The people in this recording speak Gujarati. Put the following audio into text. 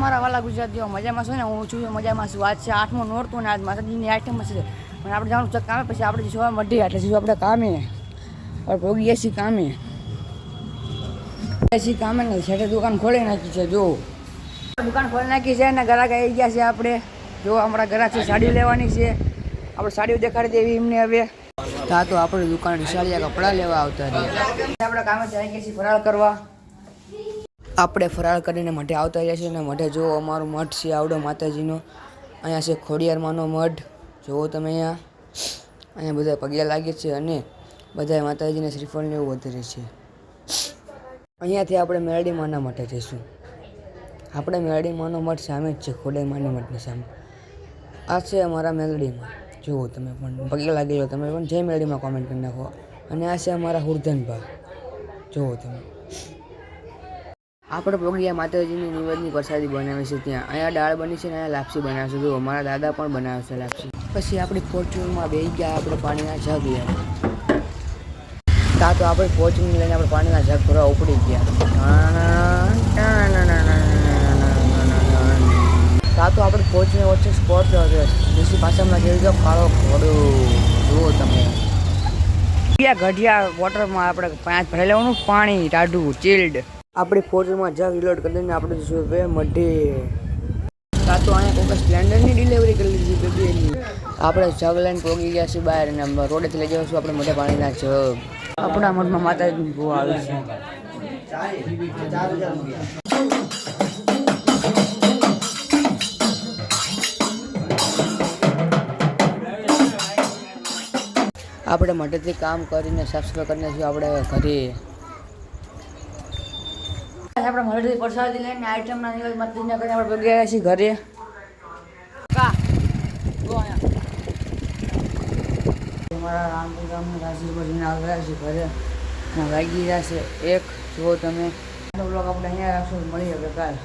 મારા વાલા ગુજરાતીઓ મજામાં છું ને, હું છું મજામાં છું. આજ છે 8મો નોરતું ને આજ માતાજીની આઈટમ છે. અને આપણે જવાનું છે કામે, પછી આપણે જોવા મઢી એટલે જો આપણે કામે ભોગીએ છીએ કામે ને છેટે દુકાન ખોલી નાખી છે. જો દુકાન ખોલી નાખી છે ને ગ્રાહક આવી ગયા છે. આપણે જો અમારા ગ્રાહક છે, સાડી લેવાની છે. આપણે સાડીઓ દેખાડી દેવી એમને. હવે ત્યાં તો આપણે દુકાન વિશાળિયા કપડાં લેવા આવતા રહ્યા. આપણે કામે આવી ગયા છીએ ફરાળ કરવા. આપણે ફરાળ કરીને મઢે આવતા રહ્યા છીએ. અને મઢે જો અમારો મઠ છે આવડો માતાજીનો. અહીંયા છે ખોડિયારમાંનો મઢ. જુઓ તમે અહીંયા બધા પગ્યા લાગે છે અને બધા માતાજીને શ્રીફળને એવું વધારે છે. અહીંયાથી આપણે મેરડીમાંના મઠે જઈશું. આપણે મેરડીમાંનો મઠ સામે જ છે, ખોડિયારમાંના મઠની સામે. આ છે અમારા મેલડીમાં. જુઓ તમે પણ પગ્યા લાગી લો, તમે પણ જય મેરડીમાં કોમેન્ટ કરી નાખો. અને આ છે અમારા હુરધનભા. જુઓ તમે આપણે પગિયા માતાજીની નિવેદની પ્રસાદી બનાવી છે ત્યાં. અહીંયા દાળ બની છે ને અહીંયા લાપસી બનાવે છે. જો અમારા દાદા પણ બનાવે છે લાપસી. પછી આપણી ફોર્ચ્યુનમાં બેસી ગયા આપણે પાણીના જગ લેવા. ત્યાં તો આપણે ફોર્ચ્યુન લઈને આપણે પાણીના જગ ભરવા ઉપડી ગયા. ત્યાં તો આપણે ફોર્ચ્યુન વચ્ચે સ્પોટ દેશી ભાષામાં જેવી જો કાળો ઘોડો. જુઓ તમે ગઢિયા વોટરમાં આપણે 5 ભરાઈ લેવાનું પાણી ટાઢું ચીલ્ડ. આપણી ફોર્ચ્યુનમાં જગ રિલોડ કરીને આપણે જોઈએ મઢે. કાં તો અહીંયા કોઈ સ્પ્લેન્ડરની ડિલિવરી કરી લીધી બેબીની. આપણે જગ લઈને પોગી ગયા છીએ બહાર અને રોડેથી લઈ જઈશું આપણે મઢે પાણીના જગ. આપણા મઢમાં માતાજીની ભૂવા આવે છે. આપણે મઢેથી કામ કરીને સાફ સફાઈ કરીને છીએ આપણે ઘરે. આપણે મઢેથી પ્રસાદી લઈને આઈટમના નિવેદમાં પૂજા કરીને આપણે ગયા છીએ ઘરે. અમારા રામપુર ગામના રાજીવજીને આવ્યા છે ઘરે વાગી રહ્યા છે 1. જુઓ તમે બ્લોગ આપણે અહીંયા રાખશું, મળીએ કાલ.